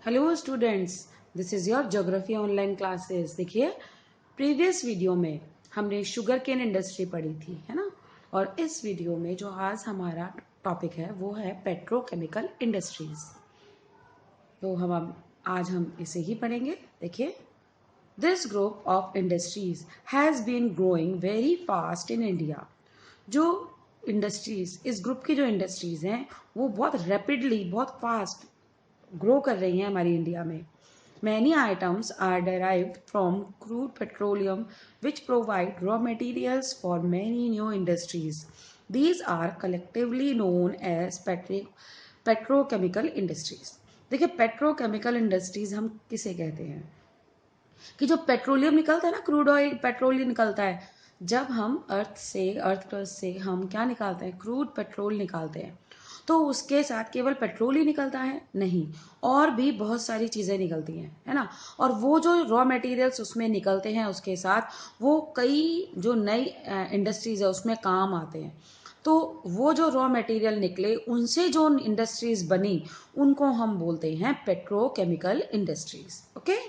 Hello students, this is your geography online classes. देखिए, previous video में हमने sugar cane industry पढ़ी थी, है ना। और इस वीडियो में जो आज हमारा टॉपिक है वो है पेट्रोकेमिकल इंडस्ट्रीज। तो आज हम इसे ही पढ़ेंगे। देखिए, this group of industries has been growing very fast in India. जो इंडस्ट्रीज, इस ग्रुप की जो इंडस्ट्रीज हैं वो बहुत रैपिडली, बहुत फास्ट ग्रो कर रही हैं हमारी इंडिया में। Many items are derived from crude petroleum, which provide raw materials for many new industries. These are collectively known as petrochemical industries. देखिए, पेट्रोकेमिकल इंडस्ट्रीज हम किसे कहते हैं कि जो पेट्रोलियम निकलता है ना, क्रूड ऑयल पेट्रोलियम निकलता है। जब हम अर्थ क्रस्ट से हम क्या निकालते हैं, क्रूड पेट्रोल निकालते हैं, तो उसके साथ केवल पेट्रोल ही निकलता है नहीं, और भी बहुत सारी चीज़ें निकलती हैं, है ना। और वो जो रॉ मटेरियल्स उसमें निकलते हैं उसके साथ वो कई जो नई इंडस्ट्रीज है उसमें काम आते हैं। तो वो जो रॉ मटेरियल निकले उनसे जो इंडस्ट्रीज बनी उनको हम बोलते हैं petrochemical industries. Okay,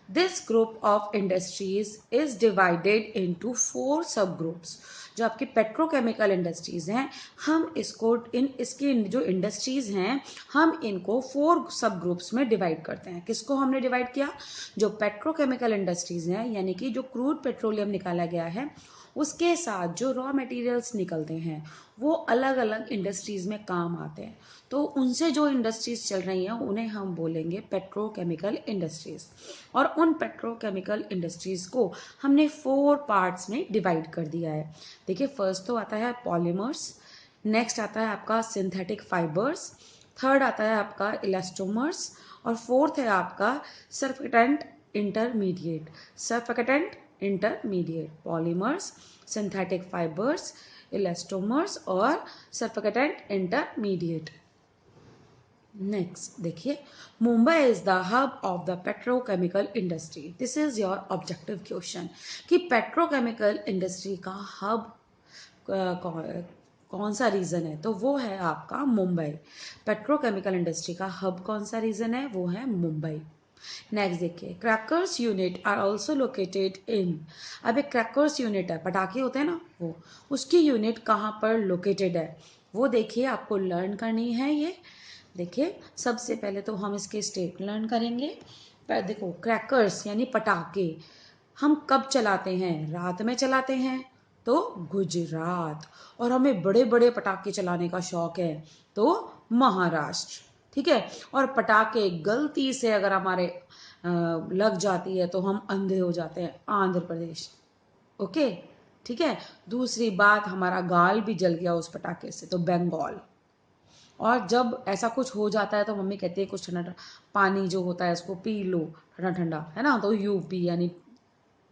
This group of industries is divided into 4 subgroups. जो आपकी पेट्रोकेमिकल इंडस्ट्रीज हैं, हम इसकी जो इंडस्ट्रीज हैं हम इनको 4 सब ग्रुप्स में डिवाइड करते हैं। किसको हमने डिवाइड किया? जो पेट्रोकेमिकल इंडस्ट्रीज हैं, यानी कि जो क्रूड पेट्रोलियम निकाला गया है उसके साथ जो रॉ मटेरियल्स निकलते हैं वो अलग अलग इंडस्ट्रीज में काम आते हैं। तो उनसे जो इंडस्ट्रीज चल रही हैं उन्हें हम बोलेंगे पेट्रोकेमिकल इंडस्ट्रीज। और उन पेट्रोकेमिकल इंडस्ट्रीज को हमने 4 पार्ट्स में डिवाइड कर दिया है। देखिए, फर्स्ट तो आता है पॉलीमर्स, नेक्स्ट आता है आपका सिंथेटिक फाइबर्स, थर्ड आता है आपका इलास्टोमर्स, और फोर्थ है आपका surfactant intermediate. Surfactant intermediate, polymers, synthetic fibres, elastomers और सर्फेक्टेंट इंटरमीडिएट। नेक्स्ट देखिए, Mumbai is the hub of the petrochemical industry. This is your objective question कि पेट्रोकेमिकल इंडस्ट्री का हब कौन सा रीजन है, तो वो है आपका मुंबई। पेट्रोकेमिकल इंडस्ट्री का हब कौन सा रीजन है, वो है मुंबई। नेक्स्ट देखिए, crackers unit are also located in. अब एक क्रैकर्स यूनिट है, पटाखे होते हैं ना, वो उसकी यूनिट कहाँ पर लोकेटेड है वो देखिए, आपको लर्न करनी है ये। देखिए, सबसे पहले तो हम इसके स्टेट लर्न करेंगे। पर देखो, क्रैकर्स यानी पटाखे हम कब चलाते हैं? रात में चलाते हैं, तो गुजरात। और हमें बड़े बड़े पटाखे चलाने का शौक है, तो महाराष्ट्र। ठीक है, और पटाखे गलती से अगर हमारे लग जाती है तो हम अंधे हो जाते हैं, आंध्र प्रदेश। ओके, ठीक है। दूसरी बात, हमारा गाल भी जल गया उस पटाखे से, तो बंगाल। और जब ऐसा कुछ हो जाता है तो मम्मी कहती है कुछ ठंडा ठंडा पानी जो होता है उसको पी लो, ठंडा ठंडा, है ना, तो यूपी यानी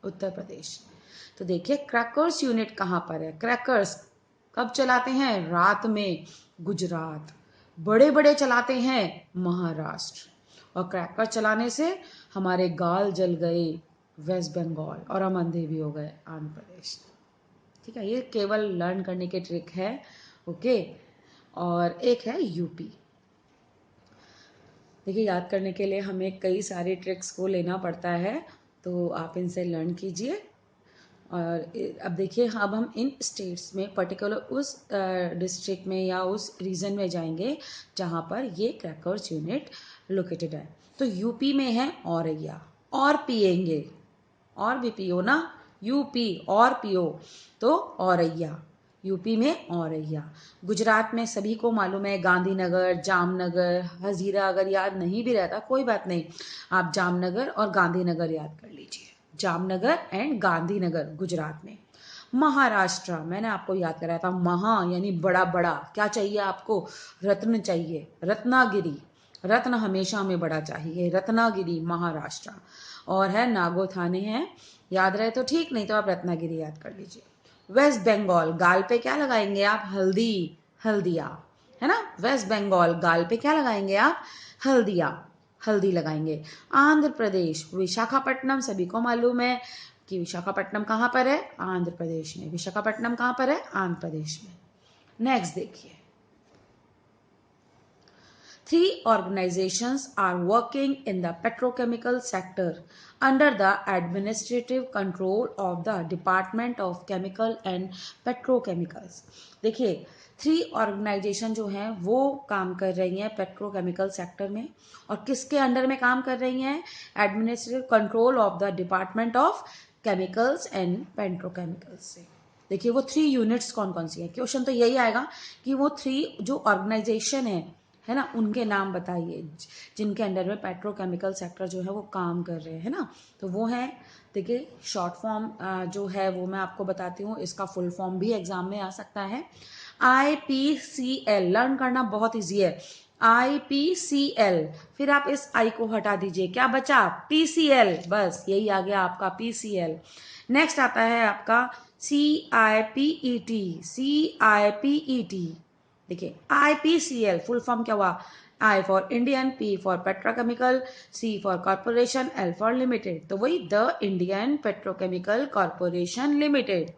उत्तर प्रदेश। तो देखिए, क्रैकर्स यूनिट कहाँ पर है? क्रैकर्स कब चलाते हैं? रात में, गुजरात। बड़े बड़े चलाते हैं, महाराष्ट्र। और क्रैकर चलाने से हमारे गाल जल गए, वेस्ट बंगाल, और हम अंधे भी हो गए, आंध्र प्रदेश। ठीक है, ये केवल लर्न करने के ट्रिक है। ओके, और एक है यूपी। देखिए, याद करने के लिए हमें कई सारे ट्रिक्स को लेना पड़ता है, तो आप इनसे लर्न कीजिए। और अब देखिए, अब हम इन स्टेट्स में पर्टिकुलर उस डिस्ट्रिक्ट में या उस रीजन में जाएंगे जहाँ पर ये क्रैकर्स यूनिट लोकेटेड है। तो यूपी में है औरैया, और पिएंगे, और भी पियो ना, यूपी और पियो, तो औरैया, यूपी में औरैया। गुजरात में सभी को मालूम है गांधीनगर, जामनगर, हजीरा। अगर याद नहीं भी रहता कोई बात नहीं, आप जामनगर और गांधीनगर याद कर लीजिए। जामनगर एंड गांधीनगर गुजरात में। महाराष्ट्र, मैंने आपको याद कराया था, महा यानी बड़ा बड़ा। क्या चाहिए आपको? रत्न चाहिए, रत्नागिरी। रत्न हमेशा हमें बड़ा चाहिए, रत्नागिरी महाराष्ट्र। और है नागोथाने है, याद रहे तो ठीक, नहीं तो आप रत्नागिरी याद कर लीजिए। वेस्ट बंगाल, गाल पे क्या लगाएंगे आप? हल्दी, हल्दिया, है ना। वेस्ट बंगाल, गाल पे क्या लगाएंगे आप? हल्दिया, हल्दी लगाएंगे। आंध्र प्रदेश, विशाखापट्टनम, सभी को मालूम है कि विशाखापट्टनम कहाँ पर है? आंध्र प्रदेश में। विशाखापट्टनम कहाँ पर है? आंध्र प्रदेश में। नेक्स्ट देखिए, Three organizations are working in the petrochemical sector under the administrative control of the Department of Chemical and Petrochemicals. देखिए, 3 ऑर्गेनाइजेशन जो हैं वो काम कर रही हैं पेट्रोकेमिकल सेक्टर में, और किसके अंडर में काम कर रही हैं? Administrative control of the department of chemicals and petrochemicals से। देखिए वो 3 यूनिट्स कौन कौन सी है। क्वेश्चन तो यही आएगा कि वो 3 जो ऑर्गेनाइजेशन है ना, उनके नाम बताइए जिनके अंडर में पेट्रोकेमिकल सेक्टर जो है वो काम कर रहे हैं ना। तो वो है, देखिए शॉर्ट फॉर्म जो है वो मैं आपको बताती हूँ, इसका फुल फॉर्म भी एग्जाम में आ सकता है। IPCL लर्न करना बहुत ईजी है। IPCL, फिर आप इस आई को हटा दीजिए, क्या बचा? PCL, बस यही आ गया आपका PCL। नेक्स्ट आता है आपका CIPET। CIPET, देखिए IPCL फुल फॉर्म क्या हुआ? I for Indian, P for petrochemical, C for corporation, L for limited. तो वही the Indian petrochemical corporation limited,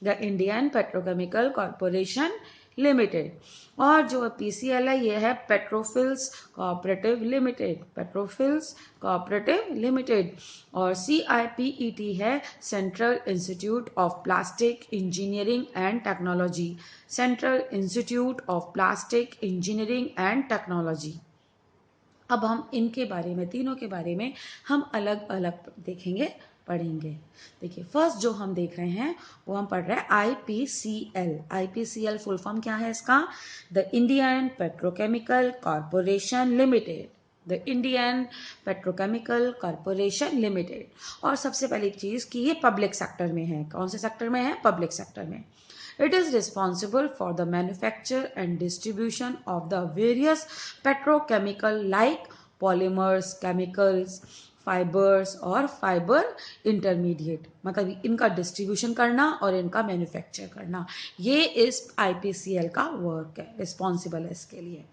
the Indian petrochemical corporation limited. और जो PCL है ये है पेट्रोफिल्स कोऑपरेटिव लिमिटेड, पेट्रोफिल्स कोऑपरेटिव लिमिटेड। और CIPET है central institute of plastic engineering and technology, central institute of plastic engineering and technology. अब हम इनके बारे में, तीनों के बारे में हम अलग अलग देखेंगे, पढ़ेंगे। देखिए फर्स्ट जो हम देख रहे हैं वो हम पढ़ रहे हैं IPCL। IPCL फुल फॉर्म क्या है इसका? The Indian petrochemical corporation limited, the Indian petrochemical corporation limited. और सबसे पहली चीज कि ये पब्लिक सेक्टर में है। कौन से सेक्टर में है? पब्लिक सेक्टर में। It is responsible for the manufacture and distribution of the various petrochemical like polymers, chemicals, fibres और फाइबर इंटरमीडिएट, मतलब इनका डिस्ट्रीब्यूशन करना और इनका मैन्युफैक्चर करना, ये इस IPCL का वर्क है, रिस्पॉन्सिबल है इसके लिए।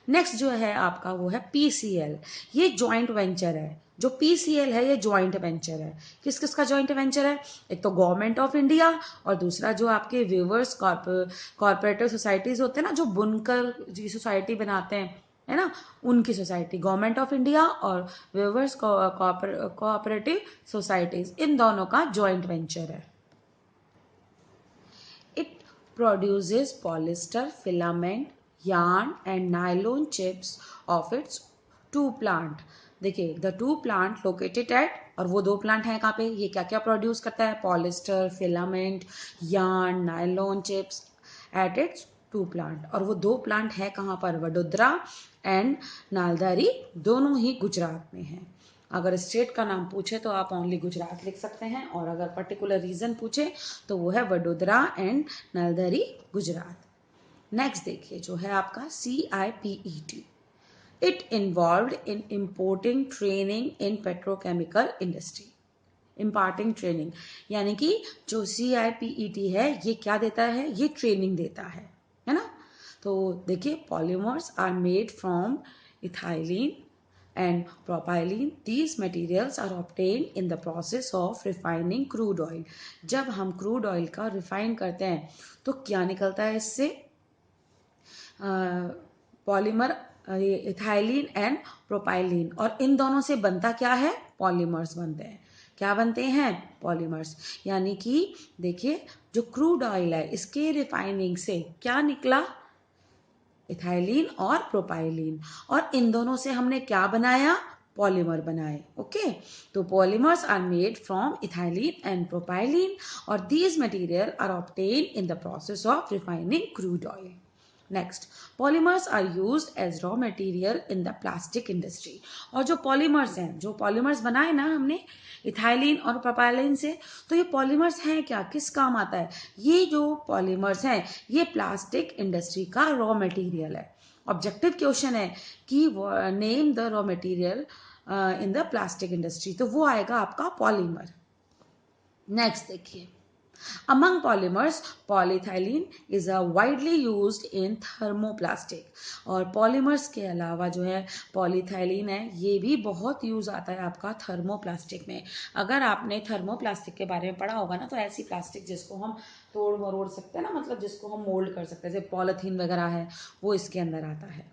नेक्स्ट जो है आपका वो है PCL। ये जॉइंट वेंचर है। जो PCL है ये जॉइंट वेंचर है। किस किस का जॉइंट वेंचर है? एक तो गवर्नमेंट ऑफ इंडिया, और दूसरा जो आपके व्यूवर्स कॉर्पोरेटिव सोसाइटीज होते हैं ना, जो बुनकर जी सोसाइटी बनाते हैं, है ना, उनकी सोसाइटी, गवर्नमेंट ऑफ इंडिया और व्यूवर्स कोऑपरेटिव सोसाइटीज, इन दोनों का जॉइंट वेंचर है। It produces polyester filament, yarn and nylon chips of its 2 plant। देखिए द 2 plant located at, और वो 2 प्लांट हैं कहाँ पे? ये क्या क्या प्रोड्यूस करता है? Polyester, filament, yarn, nylon chips at its 2 plant. और वो 2 प्लांट है कहाँ पर? वडोदरा एंड नालदारी, दोनों ही गुजरात में हैं। अगर स्टेट का नाम पूछे तो आप ओनली गुजरात लिख सकते हैं, और अगर पर्टिकुलर रीजन पूछे तो वो है वडोदरा एंड नलदरी, गुजरात। नेक्स्ट देखिए जो है आपका CIPET। It involved in importing training in petrochemical industry. Imparting training, यानी कि जो CIPET है ये क्या देता है? ये ट्रेनिंग देता है ना। तो देखिए polymers are made from ethylene and propylene. These materials are obtained in the process of refining crude oil। जब हम क्रूड ऑयल का रिफाइन करते हैं तो क्या निकलता है इससे? पॉलीमर, इथाइलिन एंड प्रोपाइलिन, और इन दोनों से बनता क्या है? पॉलीमर्स बनते हैं। क्या बनते हैं? पॉलीमर्स। यानी कि देखिए जो क्रूड ऑयल है इसके रिफाइनिंग से क्या निकला? इथाइलिन और प्रोपाइलिन, और इन दोनों से हमने क्या बनाया? पॉलीमर बनाए। ओके, तो polymers are made from ethylene and propylene, और these material are obtain in the process of refining crude oil. Next, polymers are used as raw material in the plastic industry. और जो polymers हैं, जो polymers बनाए ना हमने ethylene और propylene से, तो ये पॉलीमर्स हैं क्या? किस काम आता है? ये जो पॉलीमर्स हैं ये प्लास्टिक इंडस्ट्री का रॉ मटेरियल है। ऑब्जेक्टिव क्वेश्चन है कि name the raw material in the plastic industry, तो वो आएगा आपका पॉलीमर। नेक्स्ट देखिए, among polymers polyethylene is a widely used in thermoplastic। और पॉलीमर्स के अलावा जो है पॉलीथाइलिन है ये भी बहुत यूज आता है आपका थर्मोप्लास्टिक में। अगर आपने थर्मोप्लास्टिक के बारे में पढ़ा होगा ना, तो ऐसी प्लास्टिक जिसको हम तोड़ मरोड़ सकते हैं ना, मतलब जिसको हम मोल्ड कर सकते हैं, जैसे पॉलीथीन वगैरह है, वो इसके अंदर आता है।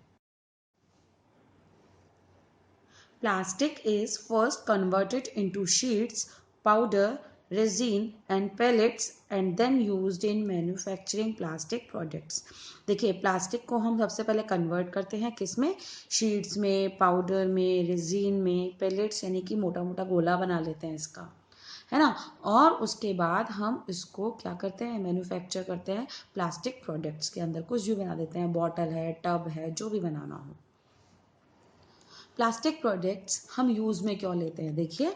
Plastic is first converted into sheets, powder, resin and pellets and then used in manufacturing plastic products. देखिए प्लास्टिक को हम सबसे पहले कन्वर्ट करते हैं किस में, शीट्स में, पाउडर में, रेजिन में, पेलेट्स यानी कि मोटा मोटा गोला बना लेते हैं इसका, है ना। और उसके बाद हम इसको क्या करते हैं, मैन्युफैक्चर करते हैं प्लास्टिक प्रोडक्ट्स के अंदर, कुछ भी बना देते हैं, बॉटल है, टब है, जो भी बनाना हो। प्लास्टिक प्रोडक्ट्स हम यूज़ में क्यों लेते हैं, देखिए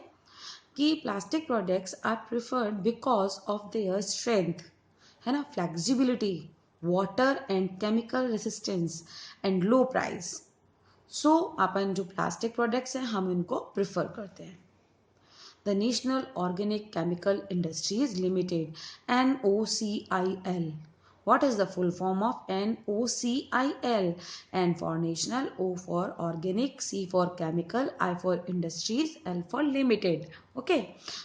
कि plastic products are preferred because of their strength, है ना, flexibility, water and chemical resistance and low price. So अपन जो प्लास्टिक प्रोडक्ट्स हैं हम इनको प्रिफर करते हैं। The national organic chemical industries limited, NOCIL. What is the full form of NOCIL? N for national, O for organic, C for chemical, I for industries, L for limited. Okay,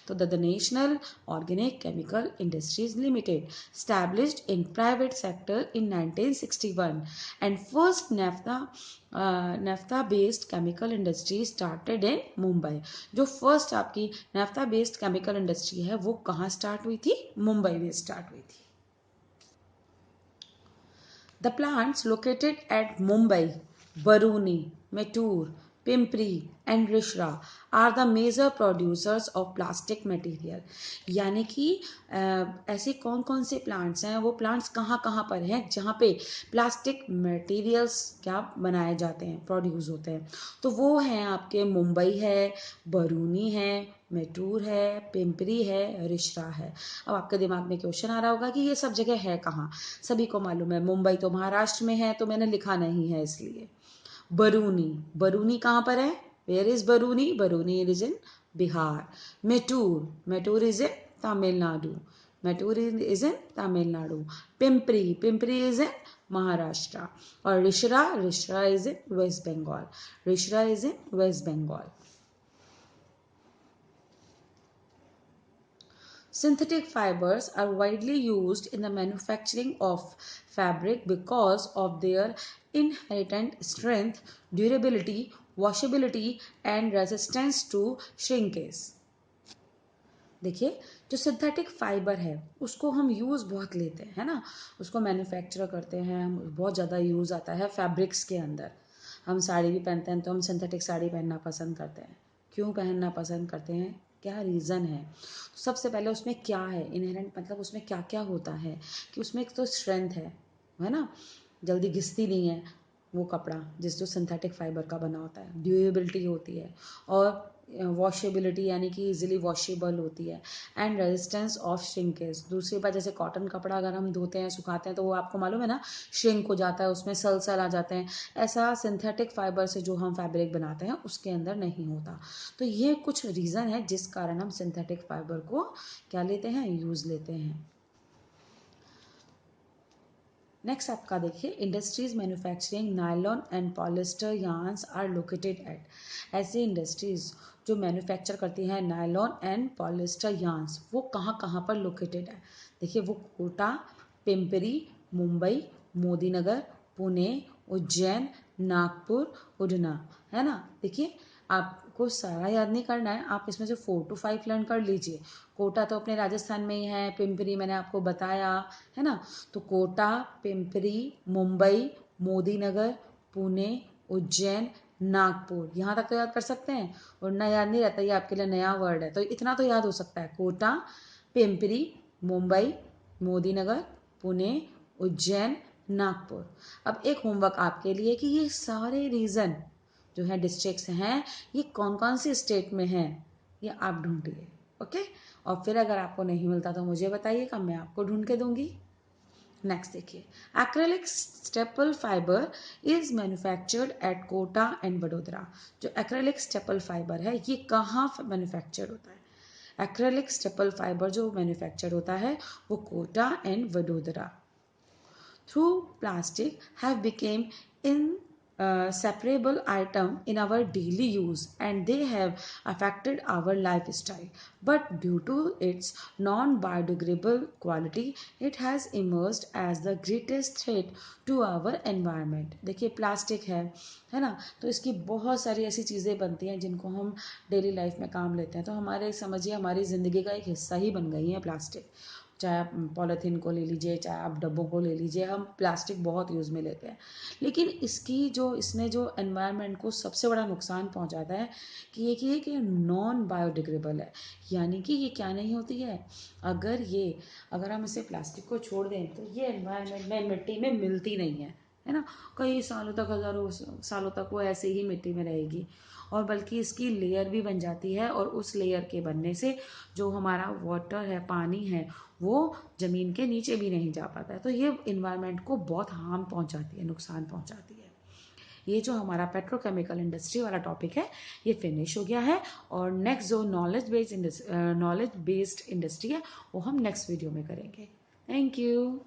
so the national organic chemical industries limited established in private sector in 1961 and first naphtha based chemical industry started in Mumbai. जो first आपकी naphtha based chemical industry है वो कहाँ start हुई थी, मुंबई में start हुई थी। The plants located at Mumbai, Baruni, Mettur, Pimpri and Rishra are the major producers of plastic material. यानी कि ऐसे कौन कौन से प्लांट्स हैं, वो प्लांट्स कहाँ कहाँ पर हैं जहाँ पे प्लास्टिक मटेरियल्स क्या बनाए जाते हैं, प्रोड्यूस होते हैं। तो वो हैं आपके मुंबई है, बरूनी है, मेटूर है, पिंपरी है, रिश्रा है। अब आपके दिमाग में क्वेश्चन आ रहा होगा कि ये सब जगह है कहाँ, सभी को मालूम है मुंबई तो महाराष्ट्र में है, तो मैंने लिखा नहीं है इसलिए। बरूनी, बरूनी कहाँ पर है, where is Barauni, Barauni is in Bihar. Mettur, Mettur is in Tamil Nadu, Mettur is in Tamil Nadu. Pimpri, Pimpri is in Maharashtra. और Rishra, Rishra is in West Bengal, Rishra is in West Bengal. Synthetic fibers are widely used in the manufacturing of fabric because of their inherent strength, durability, washability and resistance to shrinkage. देखिए जो synthetic fibre है उसको हम use बहुत लेते हैं, है ना, उसको मैन्युफैक्चर करते हैं हम, बहुत ज़्यादा यूज़ आता है फैब्रिक्स के अंदर। हम साड़ी भी पहनते हैं तो हम सिंथेटिक साड़ी पहनना पसंद करते हैं। क्यों पहनना पसंद करते हैं, क्या रीज़न है, सबसे पहले उसमें क्या है इनहेरेंट, मतलब उसमें क्या क्या होता है कि उसमें एक तो स्ट्रेंथ है ना, जल्दी घिसती नहीं है वो कपड़ा जो सिंथेटिक फाइबर का बना होता है, ड्यूरेबिलिटी होती है और वॉशेबिलिटी यानी कि इजीली वॉशेबल होती है एंड रेजिस्टेंस ऑफ श्रिंकेज। दूसरी बात जैसे कॉटन कपड़ा अगर हम धोते हैं सुखाते हैं तो वो आपको मालूम है ना श्रिंक हो जाता है, उसमें सल आ जाते हैं, ऐसा सिंथेटिक फाइबर से जो हम फैब्रिक बनाते हैं उसके अंदर नहीं होता। तो ये कुछ रीज़न है जिस कारण हम सिंथेटिक फाइबर को क्या लेते हैं, यूज़ लेते हैं। नेक्स्ट आपका देखिए, industries manufacturing nylon and polyester yarns are located at. ऐसी इंडस्ट्रीज जो मैन्युफैक्चर करती हैं नायलॉन एंड पॉलिस्टर यार्न्स वो कहाँ कहाँ पर लोकेटेड है, देखिए वो कोटा, पिंपरी, मुंबई, मोदीनगर, पुणे, उज्जैन, नागपुर, उड़ना, है ना। देखिए आपको सारा याद नहीं करना है, आप इसमें से 4 to 5 लर्न कर लीजिए। कोटा तो अपने राजस्थान में ही है, पिंपरी मैंने आपको बताया, है ना। तो कोटा, पिंपरी, मुंबई, मोदीनगर, पुणे, उज्जैन, नागपुर, यहाँ तक तो याद कर सकते हैं। उड़ना याद नहीं रहता, ये आपके लिए नया वर्ड है, तो इतना तो याद हो सकता है, कोटा, पिंपरी, मुंबई, मोदीनगर, पुणे, उज्जैन, नागपुर। अब एक होमवर्क आपके लिए कि ये सारे रीजन जो है डिस्ट्रिक्ट्स हैं ये कौन कौन सी स्टेट में हैं, ये आप ढूंढिए। ओके, और फिर अगर आपको नहीं मिलता तो मुझे बताइएगा, मैं आपको ढूंढ के दूंगी। नेक्स्ट देखिए, acrylic staple fibre is manufactured at Kota and Vadodara. जो एक्रेलिक स्टेपल फाइबर है ये कहाँ मैन्युफैक्चर्ड होता है, एक्रेलिक स्टेपल फाइबर जो मैन्युफैक्चर्ड होता है वो Kota and Vadodara. Through plastic have become in separable item in our daily use and they have affected our lifestyle, but due to its non-biodegradable quality it has emerged as the greatest threat to our environment. देखिए plastic है ना, तो इसकी बहुत सारी ऐसी चीज़ें बनती हैं जिनको हम डेली लाइफ में काम लेते हैं, तो हमारे समझिए हमारी ज़िंदगी का एक हिस्सा ही बन गई है प्लास्टिक। चाहे आप पॉलीथीन को ले लीजिए, चाहे आप डब्बों को ले लीजिए, हम प्लास्टिक बहुत यूज़ में लेते हैं, लेकिन इसने जो एनवायरनमेंट को सबसे बड़ा नुकसान पहुंचाता है कि नॉन बायोडिग्रेडेबल है। यानी कि ये क्या नहीं होती है, अगर हम इसे प्लास्टिक को छोड़ दें तो ये एनवायरनमेंट में मिट्टी में मिलती नहीं है ना, कई सालों तक, हज़ारों सालों तक वो ऐसे ही मिट्टी में रहेगी, और बल्कि इसकी लेयर भी बन जाती है, और उस लेयर के बनने से जो हमारा वाटर है, पानी है, वो ज़मीन के नीचे भी नहीं जा पाता है, तो ये इन्वायरमेंट को बहुत हार्म पहुंचाती है, नुकसान पहुंचाती है। ये जो हमारा पेट्रोकेमिकल इंडस्ट्री वाला टॉपिक है ये फिनिश हो गया है, और नेक्स्ट जो नॉलेज बेस्ड इंडस्ट्री है वो हम नेक्स्ट वीडियो में करेंगे। Thank you.